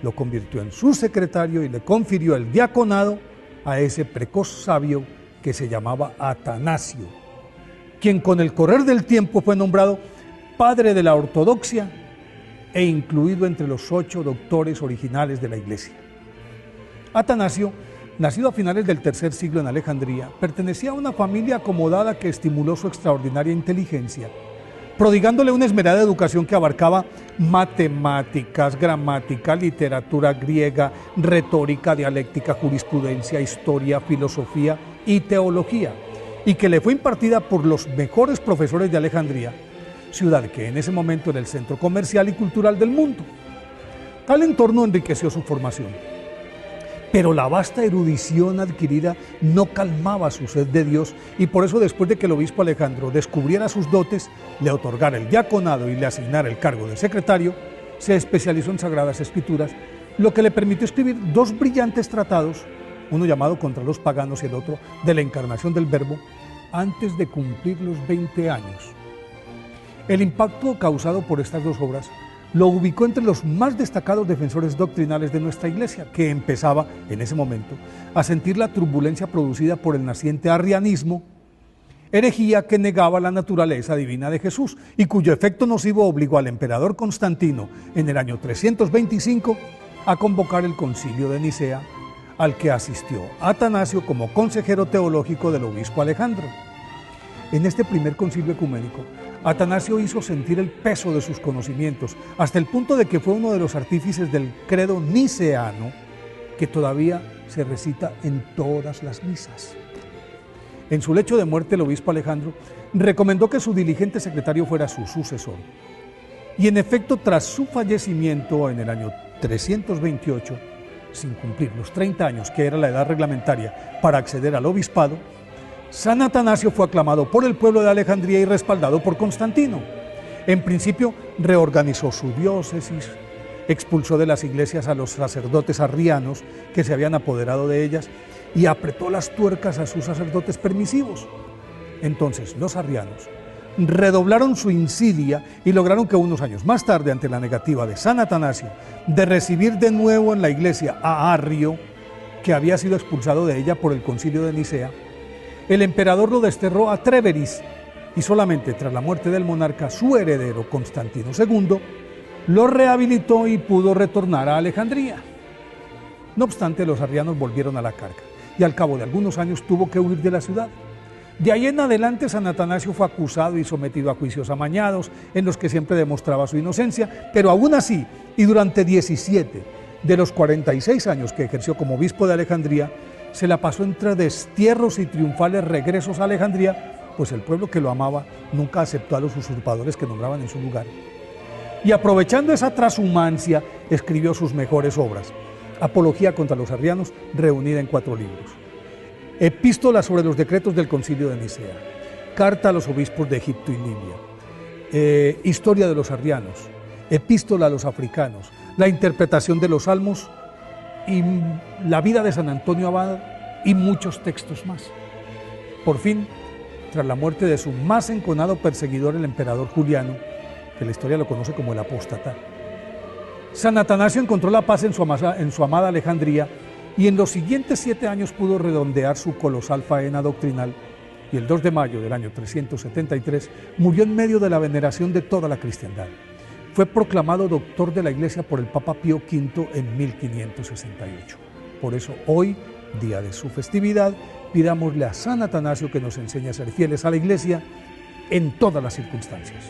lo convirtió en su secretario y le confirió el diaconado a ese precoz sabio que se llamaba Atanasio, quien con el correr del tiempo fue nombrado padre de la ortodoxia e incluido entre los 8 doctores originales de la Iglesia. Atanasio, nacido a finales del tercer siglo en Alejandría, pertenecía a una familia acomodada que estimuló su extraordinaria inteligencia, prodigándole una esmerada educación que abarcaba matemáticas, gramática, literatura griega, retórica, dialéctica, jurisprudencia, historia, filosofía y teología, y que le fue impartida por los mejores profesores de Alejandría, ciudad que en ese momento era el centro comercial y cultural del mundo. Tal entorno enriqueció su formación, pero la vasta erudición adquirida no calmaba su sed de Dios y por eso después de que el obispo Alejandro descubriera sus dotes, le otorgara el diaconado y le asignara el cargo de secretario, se especializó en Sagradas Escrituras, lo que le permitió escribir 2 brillantes tratados, uno llamado Contra los paganos y el otro de la encarnación del Verbo, antes de cumplir los 20 años. El impacto causado por estas 2 obras lo ubicó entre los más destacados defensores doctrinales de nuestra Iglesia, que empezaba, en ese momento, a sentir la turbulencia producida por el naciente arrianismo, herejía que negaba la naturaleza divina de Jesús y cuyo efecto nocivo obligó al emperador Constantino, en el año 325, a convocar el Concilio de Nicea, al que asistió Atanasio como consejero teológico del obispo Alejandro. En este primer concilio ecuménico, Atanasio hizo sentir el peso de sus conocimientos, hasta el punto de que fue uno de los artífices del credo niceano, que todavía se recita en todas las misas. En su lecho de muerte, el obispo Alejandro recomendó que su diligente secretario fuera su sucesor. Y en efecto, tras su fallecimiento en el año 328, sin cumplir los 30 años, que era la edad reglamentaria para acceder al obispado, San Atanasio fue aclamado por el pueblo de Alejandría y respaldado por Constantino. En principio, reorganizó su diócesis, expulsó de las iglesias a los sacerdotes arrianos que se habían apoderado de ellas y apretó las tuercas a sus sacerdotes permisivos. Entonces, los arrianos redoblaron su insidia y lograron que unos años más tarde, ante la negativa de San Atanasio de recibir de nuevo en la iglesia a Arrio, que había sido expulsado de ella por el concilio de Nicea, el emperador lo desterró a Tréveris y solamente tras la muerte del monarca, su heredero Constantino II, lo rehabilitó y pudo retornar a Alejandría. No obstante, los arrianos volvieron a la carga y al cabo de algunos años tuvo que huir de la ciudad. De ahí en adelante, San Atanasio fue acusado y sometido a juicios amañados, en los que siempre demostraba su inocencia, pero aún así, y durante 17 de los 46 años que ejerció como obispo de Alejandría, se la pasó entre destierros y triunfales regresos a Alejandría, pues el pueblo que lo amaba nunca aceptó a los usurpadores que nombraban en su lugar. Y aprovechando esa trashumancia, escribió sus mejores obras: Apología contra los arrianos, reunida en 4 libros; Epístola sobre los decretos del concilio de Nicea; Carta a los obispos de Egipto y Libia; Historia de los arrianos; Epístola a los africanos; La interpretación de los salmos y la vida de San Antonio Abad, y muchos textos más. Por fin, tras la muerte de su más enconado perseguidor, el emperador Juliano, que la historia lo conoce como el apóstata, San Atanasio encontró la paz en su amada Alejandría y en los siguientes 7 años pudo redondear su colosal faena doctrinal, y el 2 de mayo del año 373 murió en medio de la veneración de toda la cristiandad. Fue proclamado doctor de la Iglesia por el Papa Pío V en 1568. Por eso hoy, día de su festividad, pidámosle a San Atanasio que nos enseñe a ser fieles a la Iglesia en todas las circunstancias.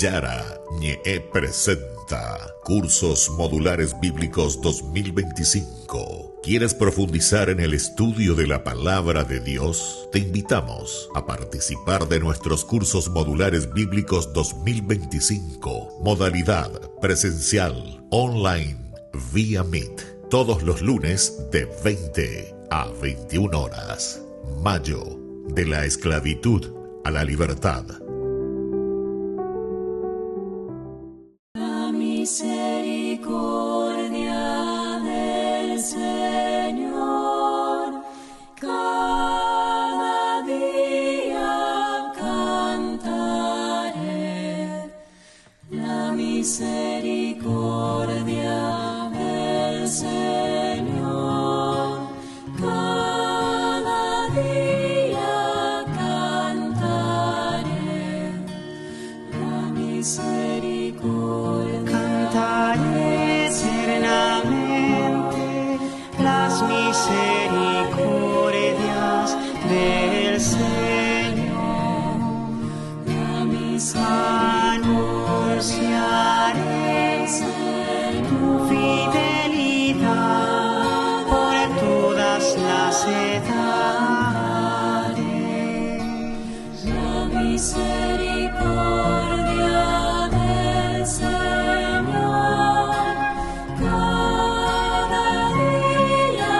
Yara Ñe presenta Cursos Modulares Bíblicos 2025. ¿Quieres profundizar en el estudio de la Palabra de Dios? Te invitamos a participar de nuestros Cursos Modulares Bíblicos 2025. Modalidad presencial, online, vía Meet. Todos los lunes de 20 a 21 horas. Mayo, de la esclavitud a la libertad. Misericordia del Señor, cada día cantaré. La misericordia del Señor, cada día cantaré. La misericordia. Cantaré eternamente las misericordias del Señor. Anunciaré tu fidelidad por todas las edades. La misericordia del Señor, cada día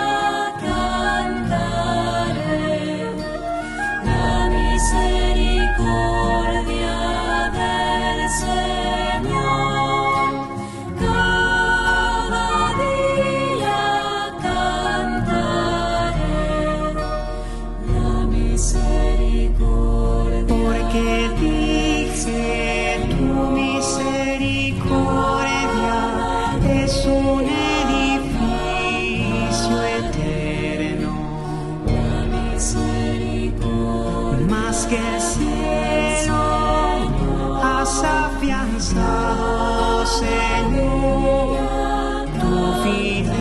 cantaré. La misericordia del Señor, cada día cantaré. La misericordia. Porque dice tu misericordia es un edificio eterno, La misericordia. más que el cielo. afianzado, Señor, tu fidelidad.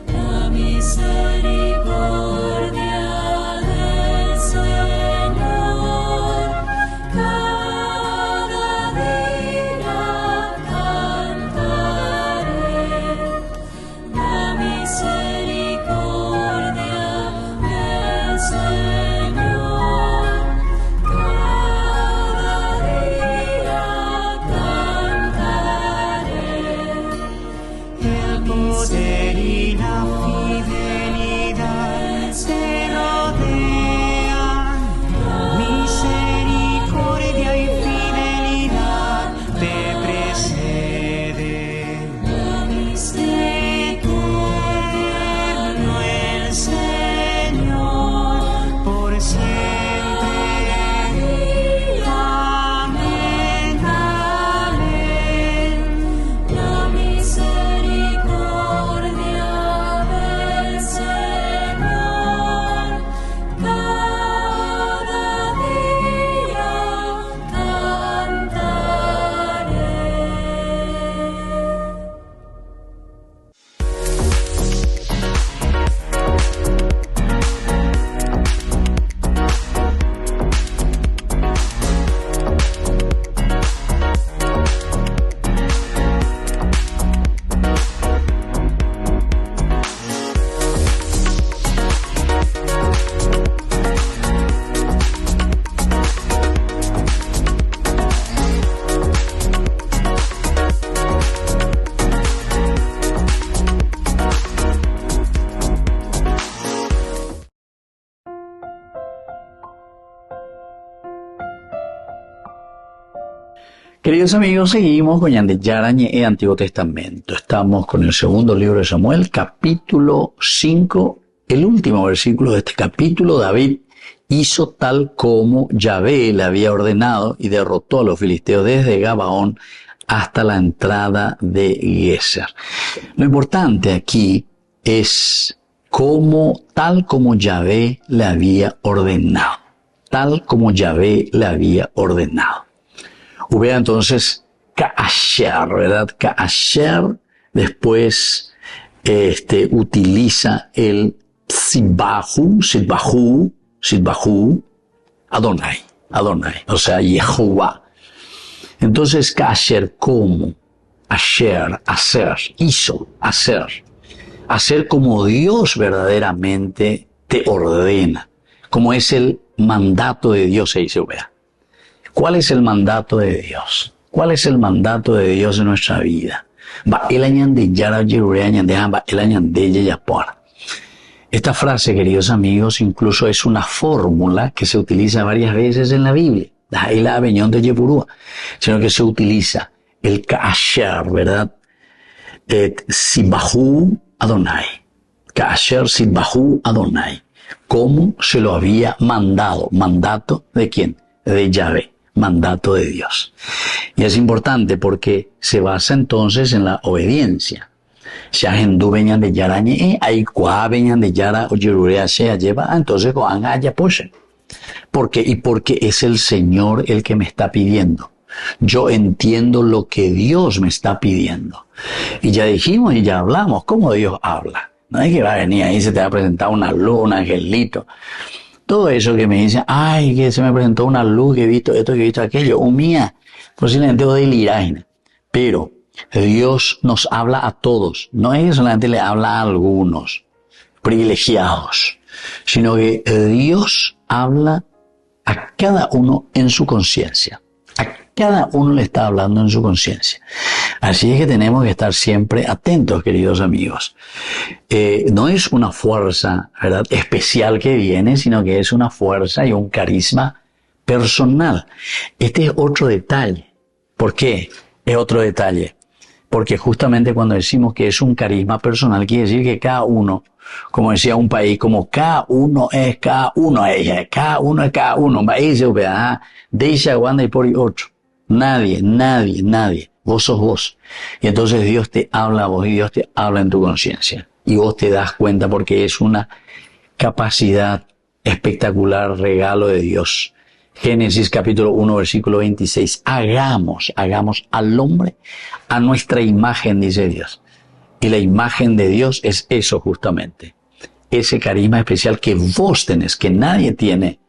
La misericordia del Señor cada día cantaré. La misericordia del Señor cada día cantaré. El poder y la fidelidad se rodean, misericordia y fidelidad te preceden. Eterno el Señor, por siempre. Amén, amén. La misericordia del Señor cada día cantaré. Queridos amigos, seguimos con Ñande Yarañe e Antiguo Testamento. Estamos con el segundo libro de Samuel, capítulo 5, el último versículo de este capítulo. David hizo tal como Yahvé le había ordenado y derrotó a los filisteos desde Gabaón hasta la entrada de Geser. Lo importante aquí es tal como Yahvé le había ordenado. Tal como Yahvé le había ordenado. Vea entonces Ka'asher, ¿verdad? Ka'asher después utiliza el Sitbahu, Adonai, o sea, Yehová. Entonces Ka'asher, ¿cómo? Asher, hacer, hizo, hacer como Dios verdaderamente te ordena, como es el mandato de Dios, se dice, vea. ¿Cuál es el mandato de Dios? ¿Cuál es el mandato de Dios en nuestra vida? Esta frase, queridos amigos, incluso es una fórmula que se utiliza varias veces en la Biblia. Sino que se utiliza el Ka'asher, ¿verdad? Sitbahu Adonai. Ka'asher Sitbahu Adonai. ¿Cómo se lo había mandado? ¿Mandato de quién? De Yahvé. Mandato de Dios. Y es importante porque se basa entonces en la obediencia. ¿Por qué? Y porque es el Señor el que me está pidiendo. Yo entiendo lo que Dios me está pidiendo. Y ya dijimos y ya hablamos cómo Dios habla. No es que va a venir ahí y se te va a presentar una luz, un angelito. Todo eso que me dicen, ay, que se me presentó una luz, que he visto esto, que he visto aquello, mía, posiblemente de deliraina. Pero Dios nos habla a todos. No es que solamente le habla a algunos privilegiados, sino que Dios habla a cada uno en su conciencia. A cada uno le está hablando en su conciencia. Así es que tenemos que estar siempre atentos, queridos amigos. No es una fuerza, ¿verdad?, especial que viene, sino que es una fuerza y un carisma personal. Este es otro detalle. ¿Por qué es otro detalle? Porque justamente cuando decimos que es un carisma personal, quiere decir que cada uno, como decía un país, como cada uno es cada uno, cada uno es cada uno, país de aguanta y por otro. Nadie. Vos sos vos. Y entonces Dios te habla a vos y Dios te habla en tu conciencia. Y vos te das cuenta porque es una capacidad espectacular, regalo de Dios, Génesis capítulo 1, versículo 26. Hagamos al hombre a nuestra imagen, dice Dios. Y la imagen de Dios es eso justamente. Ese carisma especial que vos tenés, que nadie tiene.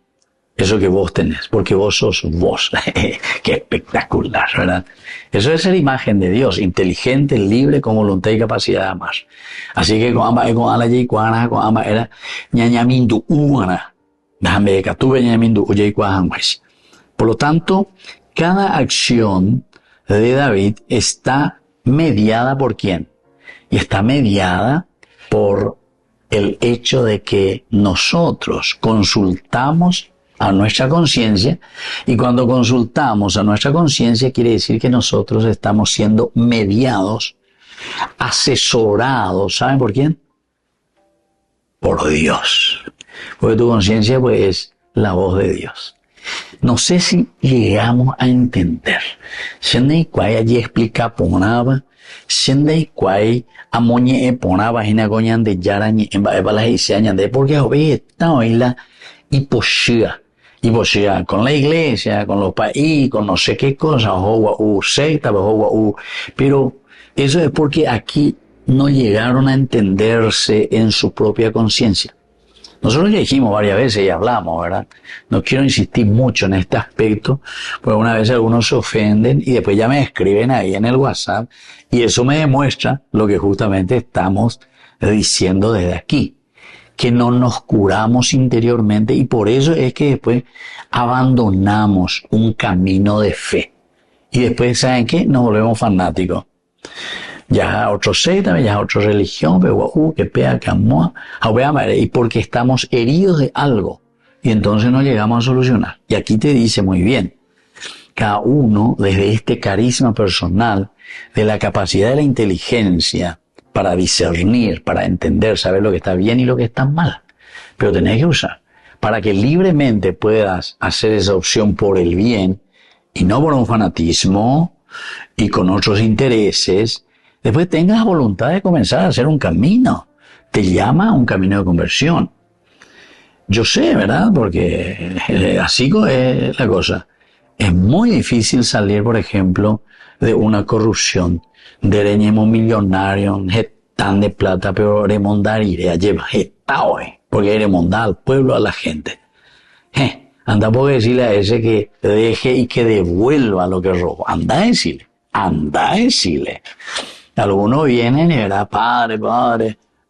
Eso que vos tenés, porque vos sos vos. Qué espectacular, ¿verdad? Eso es ser imagen de Dios, inteligente, libre, con voluntad y capacidad de amar. Así que con ala y cuana, con ama era ñañamindu uana. Por lo tanto, cada acción de David está mediada por quién? Y está mediada por el hecho de que nosotros consultamos a nuestra conciencia, y cuando consultamos a nuestra conciencia quiere decir que nosotros estamos siendo mediados, asesorados, ¿saben por quién? Por Dios. Porque tu conciencia pues es la voz de Dios. No sé si llegamos a entender. Shendei kwai allí explica ponaba, shendei kwai amoñe ponaba hina goñan de yarañe en balas y se añade porque hoy está oíla y poshia con la iglesia, con los países, con no sé qué cosa, pero eso es porque aquí no llegaron a entenderse en su propia conciencia. Nosotros ya dijimos varias veces y hablamos, ¿verdad? No quiero insistir mucho en este aspecto, porque una vez algunos se ofenden y después ya me escriben ahí en el WhatsApp y eso me demuestra lo que justamente estamos diciendo desde aquí, que no nos curamos interiormente y por eso es que después abandonamos un camino de fe. Y después, ¿saben qué? Nos volvemos fanáticos. Ya otro secta, ya otra religión, pero que pea, que amor, y porque estamos heridos de algo y entonces no llegamos a solucionar. Y aquí te dice muy bien, cada uno desde este carisma personal, de la capacidad de la inteligencia para discernir, para entender, saber lo que está bien y lo que está mal, pero tenés que usar para que libremente puedas hacer esa opción por el bien y no por un fanatismo y con otros intereses. Después tengas voluntad de comenzar a hacer un camino. Te llama a un camino de conversión. Yo sé, ¿verdad? Porque así es la cosa. Es muy difícil salir, por ejemplo, de una corrupción. De reñemo millonario, tan de plata, pero remondar iré, lleva, hoy. Porque remondar al pueblo, a la gente. Anda por decirle a ese que deje y que devuelva lo que robó. Anda a decirle. Algunos vienen y, ¿verdad? Padre,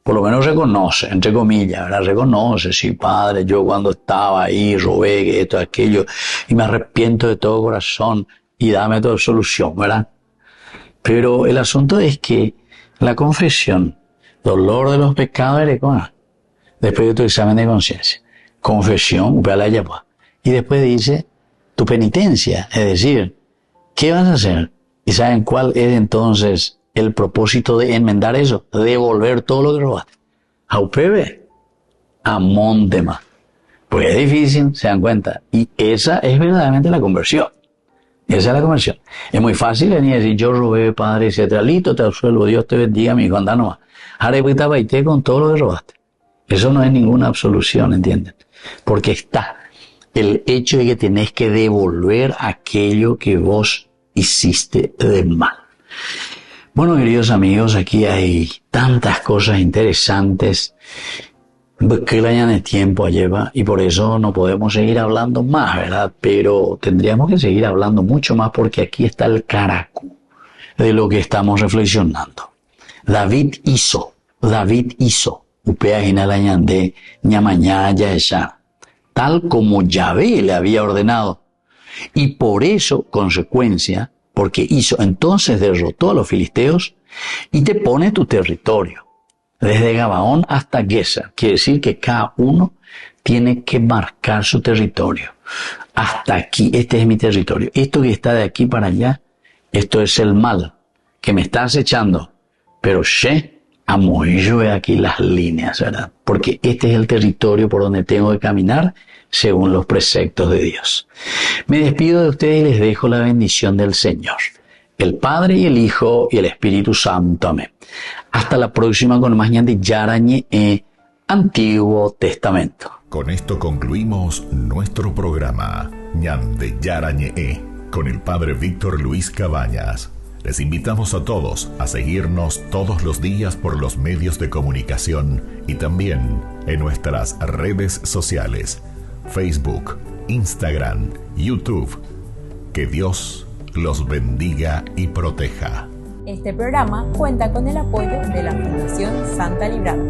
por lo menos reconoce, entre comillas, ¿verdad? Reconoce, sí, padre, yo cuando estaba ahí robé esto, aquello, y me arrepiento de todo corazón, y dame toda solución, ¿verdad? Pero el asunto es que la confesión, dolor de los pecados, después de tu examen de conciencia, confesión, y después dice tu penitencia, es decir, ¿qué vas a hacer? ¿Y saben cuál es entonces el propósito de enmendar eso? Devolver todo lo que robaste. Aupebe, a Montema. Pues es difícil, se dan cuenta. Y esa es verdaderamente la conversión. Esa es la conversión. Es muy fácil venir y decir, yo robé, padre, etcétera. Listo, te absuelvo, Dios te bendiga, mi hijo, anda nomás. Arepuita baité con todo lo que robaste. Eso no es ninguna absolución, ¿entienden? Porque está el hecho de que tenés que devolver aquello que vos hiciste de mal. Bueno, queridos amigos, aquí hay tantas cosas interesantes que el año de tiempo lleva y por eso no podemos seguir hablando más, ¿verdad? Pero tendríamos que seguir hablando mucho más porque aquí está el caraco de lo que estamos reflexionando. David hizo, de tal como Yahvé le había ordenado. Y por eso, consecuencia, porque hizo, entonces derrotó a los filisteos y te pone tu territorio. Desde Gabaón hasta Geser. Quiere decir que cada uno tiene que marcar su territorio. Hasta aquí, este es mi territorio. Esto que está de aquí para allá, esto es el mal que me está acechando. Pero amo, yo veo aquí las líneas, ¿verdad? Porque este es el territorio por donde tengo que caminar según los preceptos de Dios. Me despido de ustedes y les dejo la bendición del Señor, el Padre y el Hijo y el Espíritu Santo. Amén. Hasta la próxima con más ñande Yarañe Antiguo Testamento. Con esto concluimos nuestro programa Ñande Yarañe con el Padre Víctor Luis Cabañas. Les invitamos a todos a seguirnos todos los días por los medios de comunicación y también en nuestras redes sociales, Facebook, Instagram, YouTube. Que Dios los bendiga y proteja. Este programa cuenta con el apoyo de la Fundación Santa Librada.